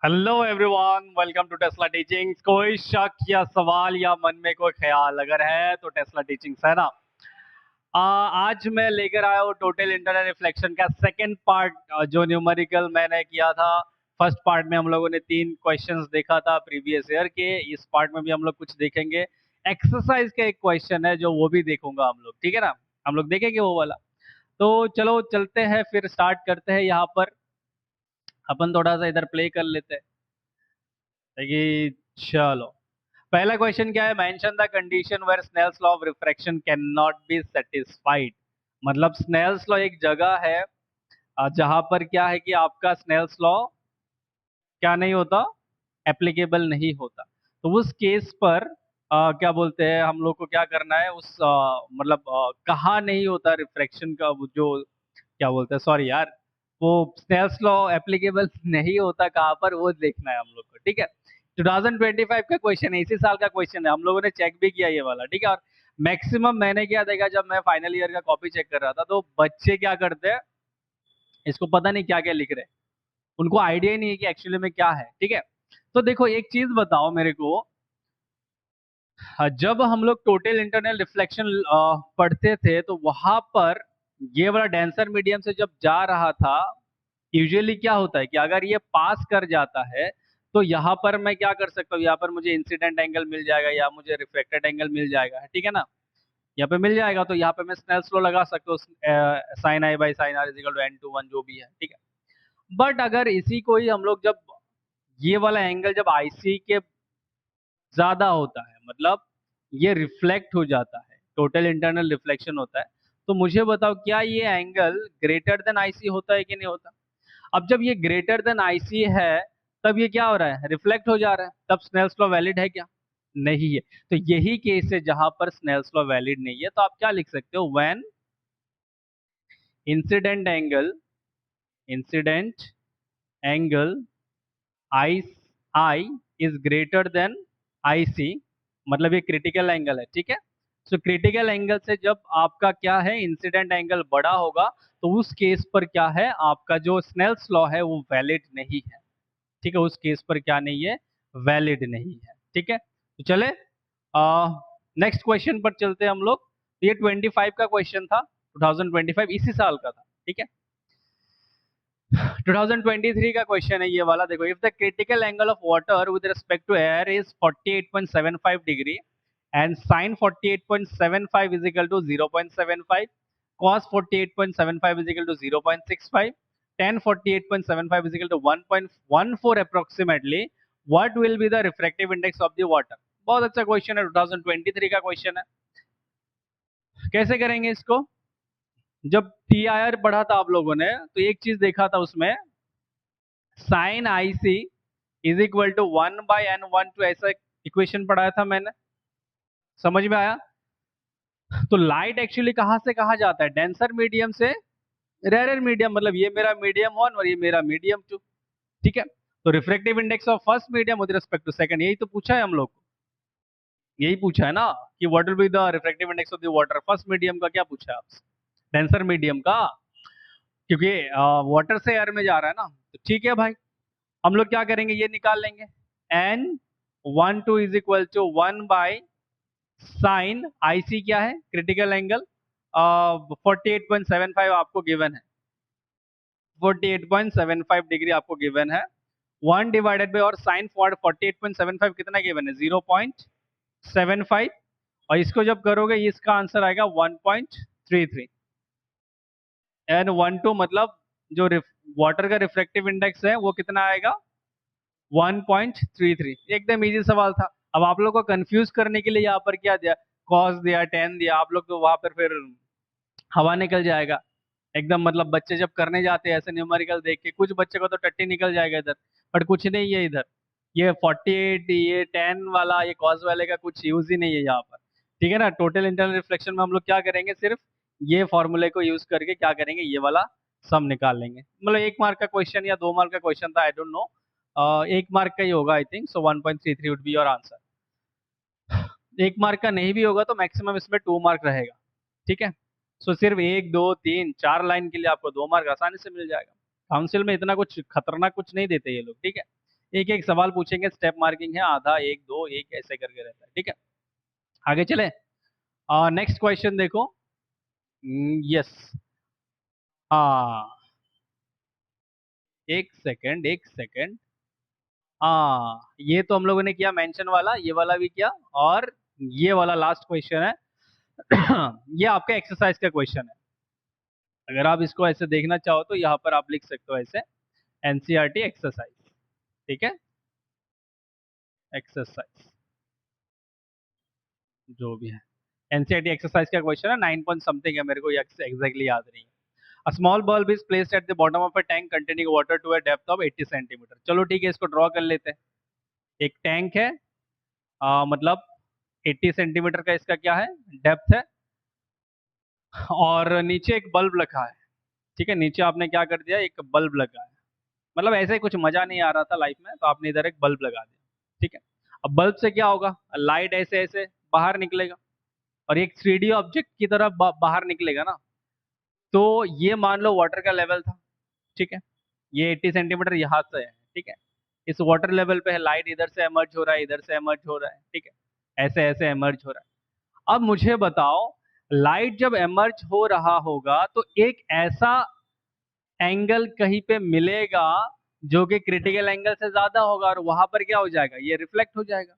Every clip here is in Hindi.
Hello everyone, welcome to Tesla teachings. कोई शक या सवाल या मन में कोई ख्याल अगर है तो टेस्ला टीचिंग्स है ना। आज मैं लेकर आया हूँ टोटल इंटरनल रिफ्लेक्शन का सेकंड पार्ट, जो न्यूमेरिकल मैंने किया था। फर्स्ट पार्ट में हम लोगों ने 3 क्वेश्चंस देखा था प्रीवियस ईयर के। इस पार्ट में भी हम लोग कुछ देखेंगे। एक्सरसाइज का एक क्वेश्चन है जो वो भी देखूंगा हम लोग, ठीक है ना। हम लोग देखेंगे वो वाला। तो चलो चलते हैं, फिर स्टार्ट करते हैं। यहाँ पर अपन थोड़ा सा इधर प्ले कर लेते हैं। देखिए, चलो पहला क्वेश्चन क्या है। Mention the condition where Snell's law of refraction can not be satisfied. मतलब स्नेल्स लॉ एक जगह है जहां पर क्या है कि आपका स्नेल्स लॉ क्या नहीं होता, एप्लीकेबल नहीं होता। तो उस केस पर क्या बोलते हैं, हम लोग को क्या करना है उस मतलब कहाँ नहीं होता रिफ्रैक्शन का, वो जो क्या बोलते हैं, सॉरी यार, वो स्नेल्स लॉ एप्लीकेबल नहीं होता कहाँ पर, वो देखना है हम लोग को, ठीक है। 2025 का क्वेश्चन है, इसी साल का क्वेश्चन है। हम लोगों ने चेक भी किया ये वाला, ठीक है। और मैक्सिमम मैंने क्या देखा, जब मैं फाइनल ईयर का कॉपी चेक कर रहा था तो बच्चे क्या करते हैं, इसको पता नहीं क्या क्या लिख रहे हैं। उनको आइडिया ही नहीं है कि एक्चुअली में क्या है, ठीक है। तो देखो एक चीज बताओ मेरे को। जब हम लोग टोटल इंटरनल रिफ्लेक्शन पढ़ते थे तो वहां पर ये वाला डेंसर मीडियम से जब जा रहा था, यूजुअली क्या होता है कि अगर ये पास कर जाता है तो यहाँ पर मैं क्या कर सकता हूँ, यहाँ पर मुझे इंसिडेंट एंगल मिल जाएगा या मुझे रिफ्लेक्टेड एंगल मिल जाएगा, ठीक है ना। यहाँ पे मिल जाएगा तो यहाँ पे मैं स्नेल्स लॉ लगा सकता हूँ, sine i by sine r is equal to n/1 जो भी है, ठीक है। बट अगर इसी को ही हम लोग जब ये वाला एंगल जब आईसी के ज्यादा होता है, मतलब ये रिफ्लेक्ट हो जाता है, टोटल इंटरनल रिफ्लेक्शन होता है, तो मुझे बताओ क्या ये एंगल ग्रेटर देन आईसी होता है कि नहीं होता। अब जब ये ग्रेटर देन आईसी है तब ये क्या हो रहा है, रिफ्लेक्ट हो जा रहा है, तब स्नेल्स लॉ वैलिड है क्या, नहीं है। तो यही केस है जहां पर स्नेल्स लॉ वैलिड नहीं है। तो आप क्या लिख सकते हो, when incident angle, incident angle I I is greater than I C, मतलब ये क्रिटिकल एंगल है, ठीक है। सो क्रिटिकल एंगल से जब आपका क्या है, इंसिडेंट एंगल बड़ा होगा, तो उस केस पर क्या है, आपका जो स्नेल्स लॉ है वो वैलिड नहीं है, ठीक है। उस केस पर क्या नहीं है, वैलिड नहीं है, ठीक है। तो चले नेक्स्ट क्वेश्चन पर चलते हैं हम लोग। ये 25 का क्वेश्चन था, 2025 इसी साल का था, ठीक है। 2023 का क्वेश्चन है ये वाला। देखो, if the critical angle of water with respect to air is 48.75 degree and sine 48.75 is equal to 0.75, cos 48.75 is equal to 0.65, tan 48.75 is equal to 1.14 approximately, what will be the refractive index of the water। बहुत अच्छा क्वेश्चन है, 2023 का क्वेश्चन है। कैसे करेंगे इसको, जब टी आर पढ़ा था आप लोगों ने तो एक चीज देखा था उसमें, sine i C is equal to 1/n1, ऐसा इक्वेशन पढ़ाया था मैंने, समझ में आया। तो लाइट एक्चुअली कहाँ से कहाँ जाता है, डेंसर मीडियम से रेयर मीडियम, मतलब ये मेरा मीडियम 1 और ये मेरा मीडियम 2, ठीक है। तो refractive index of first medium with respect to second, यही तो पूछा है हम लोग को, यही पूछा है ना कि what will be the refractive index of the water. First medium का क्या पूछा है आपसे, डेंसर मीडियम का, क्योंकि वाटर से एयर में जा रहा है ना। तो ठीक है भाई, हम लोग क्या करेंगे, ये निकाल लेंगे। n12 is equal to 1/sin IC क्या है, क्रिटिकल एंगल 48.75 आपको गिवन है, 48.75 डिग्री आपको गिवन है। 1 डिवाइडेड बाई, और साइन 48.75 कितना गिवन है, 0.75, और इसको जब करोगे इसका आंसर आएगा 1.33। n12 मतलब जो वाटर का रिफ्रेक्टिव इंडेक्स है वो कितना आएगा, 1.33। एकदम इजी सवाल था। अब आप लोग को कंफ्यूज करने के लिए यहाँ पर क्या दिया, कॉस दिया, टेन दिया, आप लोग तो वहां पर फिर हवा निकल जाएगा एकदम। मतलब बच्चे जब करने जाते हैं ऐसे न्यूमेरिकल देख के, कुछ बच्चे को तो टट्टी निकल जाएगा इधर, बट कुछ नहीं है इधर। ये 48, ये 10 वाला, ये कॉस वाले का कुछ यूज ही नहीं है यहाँ पर, ठीक है ना। टोटल इंटरनल रिफ्लेक्शन में हम लोग क्या करेंगे, सिर्फ ये फॉर्मूले को यूज करके क्या करेंगे, ये वाला सम निकाल लेंगे। मतलब 1 मार्क का क्वेश्चन या 2 मार्क का क्वेश्चन था, आई डोंट नो। 1 मार्क का ही होगा I think, so 1.33 would be your answer. 1 mark का नहीं भी होगा तो मैक्सिमम इसमें 2 मार्क रहेगा, ठीक है। सो सिर्फ 1 2 3 4 लाइन के लिए आपको 2 मार्क आसानी से मिल जाएगा। काउंसिल में इतना कुछ खतरनाक कुछ नहीं देते ये लोग, ठीक है। एक एक सवाल पूछेंगे, स्टेप मार्किंग है, आधा, एक, दो, एक, ऐसे करके रहता है। ठीक है, आगे चले। नेक्स्ट क्वेश्चन देखो। यस। हाँ, एक सेकंड, एक सेकंड। हाँ, ये तो हम लोगों ने किया मेंशन वाला, ये वाला भी किया, और ये वाला लास्ट क्वेश्चन है। ये आपका एक्सरसाइज का क्वेश्चन है। अगर आप इसको ऐसे देखना चाहो तो यहाँ पर आप लिख सकते हो ऐसे, एनसीईआरटी एक्सरसाइज। ठीक है, एक्सरसाइज जो भी है, एनसीईआरटी एक्सरसाइज का क्वेश्चन है, 9 पॉइंट समथिंग है, मेरे को एग्जैक्टली याद नहीं है। A small bulb is placed at the bottom of a tank containing water to a depth of 80 centimetre. चलो ठीक है, इसको ड्रॉ कर लेते हैं। एक टैंक है, मतलब 80 सेंटीमीटर का इसका क्या है, डेप्थ है, और नीचे एक बल्ब रखा है। ठीक है, नीचे आपने क्या कर दिया, एक बल्ब लगा है। मतलब ऐसे ही कुछ मजा नहीं आ रहा था लाइफ में, तो आपने इधर एक बल्ब लगा दिया। ठीक है, अब बल्ब से क्या होगा, लाइट ऐसे ऐसे बाहर निकलेगा, और एक 3D ऑब्जेक्ट की तरह बाहर निकलेगा ना। तो ये मान लो वाटर का लेवल था। ठीक है, ये 80 सेंटीमीटर यहाँ से है। ठीक है, इस वाटर लेवल पे है, लाइट इधर से एमर्ज हो रहा है, इधर से एमर्ज हो रहा है। ठीक है, ऐसे ऐसे एमर्ज हो रहा है। अब मुझे बताओ, लाइट जब एमर्ज हो रहा होगा तो एक ऐसा एंगल कहीं पे मिलेगा जो कि क्रिटिकल एंगल से ज्यादा होगा, और वहां पर क्या हो जाएगा, ये रिफ्लेक्ट हो जाएगा।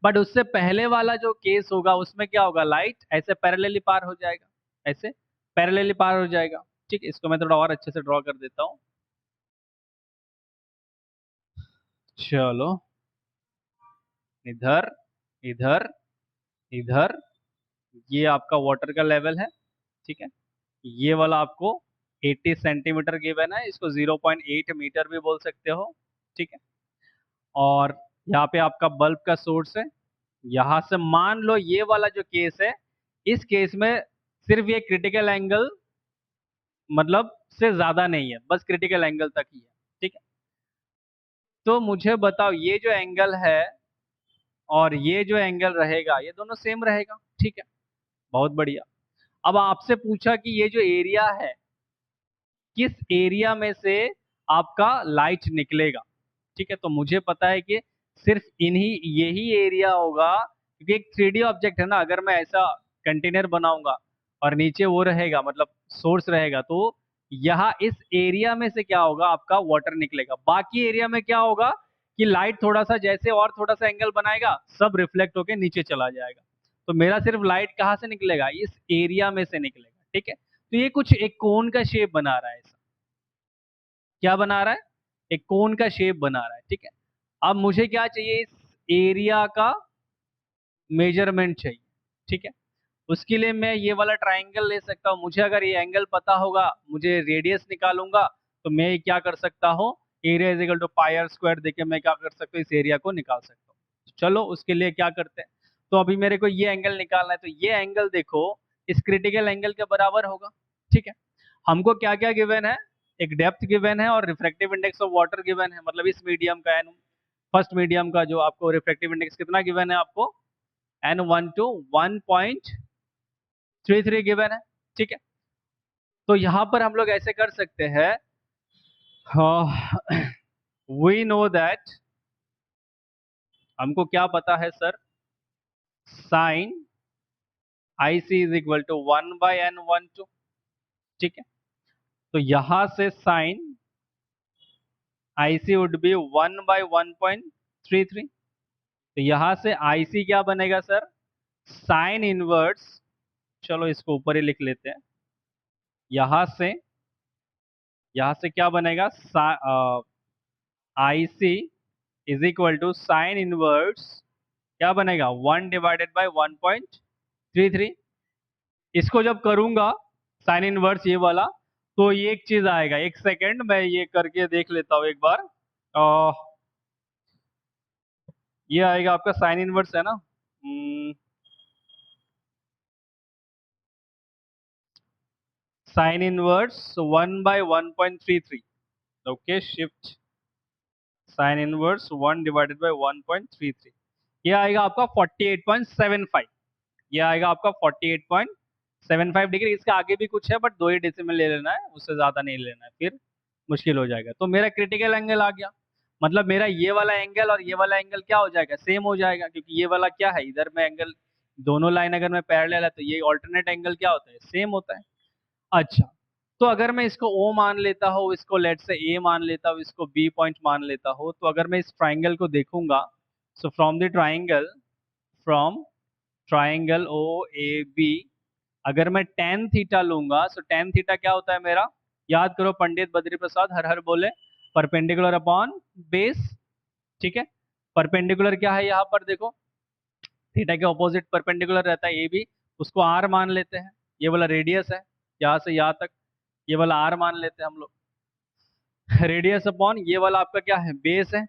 बट उससे पहले वाला जो केस होगा उसमें क्या होगा, लाइट ऐसे पैरेलली पार हो जाएगा, ऐसे पैरेलली पार हो जाएगा। ठीक है, इसको मैं थोड़ा और अच्छे से ड्रॉ कर देता हूँ। चलो, इधर, इधर, इधर, ये आपका वाटर का लेवल है। ठीक है, ये वाला आपको 80 सेंटीमीटर गिवन है, इसको 0.8 मीटर भी बोल सकते हो। ठीक है, और यहाँ पे आपका बल्ब का सोर्स है। यहाँ से मान लो ये वाला जो केस है, इस केस में सिर्फ ये क्रिटिकल एंगल मतलब से ज्यादा नहीं है, बस क्रिटिकल एंगल तक ही है। ठीक है, तो मुझे बताओ, ये जो एंगल है और ये जो एंगल रहेगा, ये दोनों सेम रहेगा। ठीक है, बहुत बढ़िया। अब आपसे पूछा कि ये जो एरिया है, किस एरिया में से आपका लाइट निकलेगा। ठीक है, तो मुझे पता है कि सिर्फ इन्हीं यही एरिया होगा, क्योंकि एक 3D ऑब्जेक्ट है ना। अगर मैं ऐसा कंटेनर बनाऊंगा और नीचे वो रहेगा, मतलब सोर्स रहेगा, तो यहाँ इस एरिया में से क्या होगा, आपका वाटर निकलेगा। बाकी एरिया में क्या होगा कि लाइट थोड़ा सा जैसे और थोड़ा सा एंगल बनाएगा, सब रिफ्लेक्ट होके नीचे चला जाएगा। तो मेरा सिर्फ लाइट कहाँ से निकलेगा, इस एरिया में से निकलेगा। ठीक है, तो ये कुछ एक कोन का शेप बना रहा है ऐसा। क्या बना रहा है, एक कोन का शेप बना रहा है। ठीक है, अब मुझे क्या चाहिए, इस एरिया का मेजरमेंट चाहिए। ठीक है, उसके लिए मैं ये वाला ट्राइंगल ले सकता हूँ। मुझे अगर ये एंगल पता होगा, मुझे रेडियस निकालूंगा, तो मैं क्या कर सकता हूँ, area is equal to pi r square देके मैं क्या कर सकता हूँ, इस एरिया को निकाल सकता हूँ। चलो उसके लिए क्या करते हैं, तो अभी मेरे को ये एंगल निकालना है, तो ये एंगल देखो इस क्रिटिकल एंगल के बराबर होगा। ठीक है, हमको क्या क्या गिवन है, एक डेप्थ गिवन है और refractive index of water given है, मतलब इस मीडियम का एन, फर्स्ट मीडियम का जो आपको रिफ्रैक्टिव इंडेक्स कितना गिवन है आपको, N1 टू 1.33 गिवन है। ठीक है, तो यहां पर हम लोग ऐसे कर सकते हैं, वी नो दैट, हमको क्या पता है sir, sine i C is equal to 1/N12। ठीक है, तो यहां से sine i c would be 1/1.33। तो यहां से आई सी क्या बनेगा सर, साइन इनवर्स, चलो इसको ऊपर ही लिख लेते हैं। यहां से, यहां से क्या बनेगा, I C is equal to sine inverse, क्या बनेगा, 1/1.33। इसको जब करूंगा साइन इनवर्स ये वाला, तो ये एक चीज आएगा। एक सेकेंड, मैं ये करके देख लेता हूँ एक बार। अ, ये आएगा आपका साइन इनवर्स है ना, sine inverse 1/1.33। Okay, shift sine inverse 1/1.33, ये आएगा आपका 48.75। ये आएगा आपका 48.75 डिग्री। इसके आगे भी कुछ है, बट 2 ही डेसिमल ले लेना है, उससे ज्यादा नहीं लेना है, फिर मुश्किल हो जाएगा। तो मेरा क्रिटिकल एंगल आ गया। मतलब मेरा ये वाला एंगल और ये वाला एंगल क्या हो जाएगा, सेम हो जाएगा, क्योंकि ये वाला क्या है, इधर में एंगल, दोनों लाइन अगर मैं पैरेलल है तो ये ऑल्टरनेट एंगल क्या होता है, सेम होता है। अच्छा, तो अगर मैं इसको O मान लेता हूँ, इसको लेट से A मान लेता हूँ, इसको B पॉइंट मान लेता हूँ, तो अगर मैं इस ट्राइंगल को देखूंगा, so from triangle O A B, अगर मैं टेन थीटा लूंगा, सो टेन थीटा क्या होता है मेरा, याद करो पंडित बद्री प्रसाद हर हर बोले, परपेंडिकुलर अपॉन बेस। ठीक है, परपेंडिकुलर क्या है यहाँ पर देखो, थीटा के ऑपोजिट परपेंडिकुलर रहता है ए बी, उसको आर मान लेते हैं, ये वाला रेडियस है यहाँ से यहाँ तक, ये वाला आर मान लेते हैं हम लोग, रेडियस अपॉन ये वाला आपका क्या है, बेस है।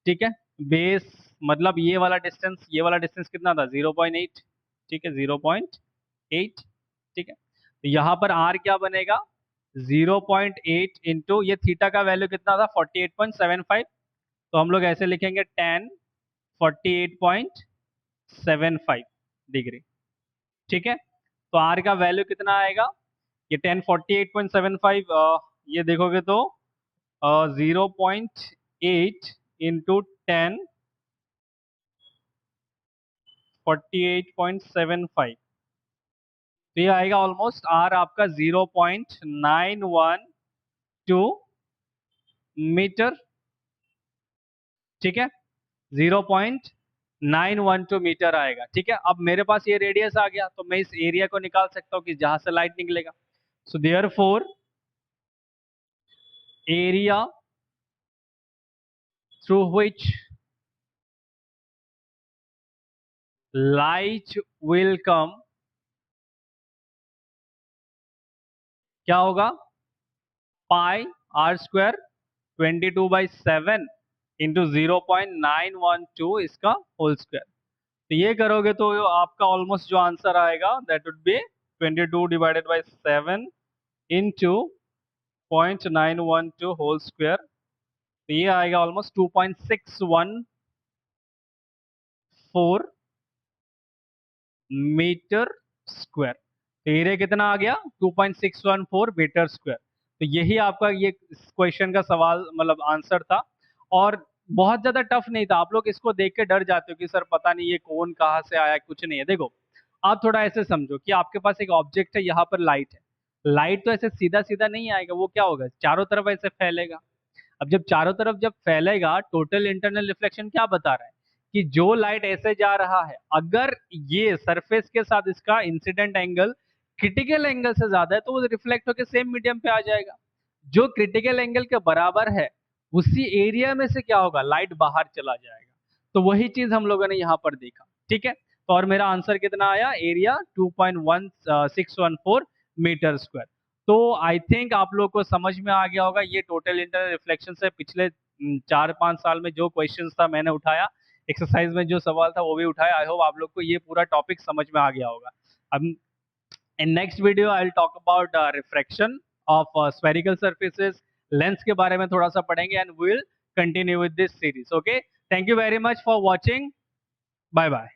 ठीक है, बेस मतलब ये वाला डिस्टेंस कितना था, 0.8। ठीक है, 0.8। ठीक है, तो यहाँ पर आर क्या बनेगा, 0.8 इंटू ये थीटा का वैल्यू कितना था, 48.75, तो हम लोग ऐसे लिखेंगे टेन 48.75 डिग्री। ठीक है, तो आर का वैल्यू कितना आएगा, ये 1048.75, ये देखोगे तो 0.8 इंटू 10 48.75, तो ये आएगा ऑलमोस्ट आर आपका 0.912 मीटर। ठीक है, 0.912 मीटर आएगा। ठीक है, अब मेरे पास ये रेडियस आ गया, तो मैं इस एरिया को निकाल सकता हूँ कि जहां से लाइट निकलेगा। So therefore area through which light will come, क्या होगा, पाई आर स्क्वायर 22/7 इंटू 0.912 इसका होल स्क्वायर। तो ये करोगे तो आपका ऑलमोस्ट जो आंसर आएगा that would be 22/7 into 0.912 whole square, तो ये आएगा ऑलमोस्ट 2.614 मीटर स्क्वायर। तो एरिया कितना आ गया, 2.614 मीटर स्क्वायर। तो यही आपका ये क्वेश्चन का सवाल मतलब आंसर था, और बहुत ज्यादा टफ नहीं था। आप लोग इसको देख के डर जाते हो कि सर पता नहीं ये कौन कहाँ से आया, कुछ नहीं है। देखो, आप थोड़ा ऐसे समझो कि आपके पास एक ऑब्जेक्ट है, यहाँ पर लाइट है, लाइट तो ऐसे सीधा सीधा नहीं आएगा, वो क्या होगा, चारों तरफ ऐसे फैलेगा। अब जब चारों तरफ जब फैलेगा, टोटल इंटरनल रिफ्लेक्शन क्या बता रहा है कि जो लाइट ऐसे जा रहा है, अगर ये सरफेस के साथ इसका इंसिडेंट एंगल क्रिटिकल एंगल से ज्यादा है, तो वो रिफ्लेक्ट होकर सेम मीडियम पे आ जाएगा। जो क्रिटिकल एंगल के बराबर है, उसी एरिया में से क्या होगा, लाइट बाहर चला जाएगा। तो वही चीज हम लोगों ने यहाँ पर देखा। ठीक है, तो और मेरा आंसर कितना आया, एरिया 2.1614 मीटर स्क्वायर। तो आई थिंक आप लोग को समझ में आ गया होगा, ये टोटल इंटरनल रिफ्लेक्शन से पिछले 4-5 साल में जो क्वेश्चन था मैंने उठाया, एक्सरसाइज में जो सवाल था वो भी उठाया। आई होप आप लोग को ये पूरा टॉपिक समझ में आ गया होगा। अब in next video I will talk about refraction of spherical surfaces, lens के बारे में थोड़ा सा पढ़ेंगे, and we will continue with this series. Okay, thank you very much for watching, bye bye.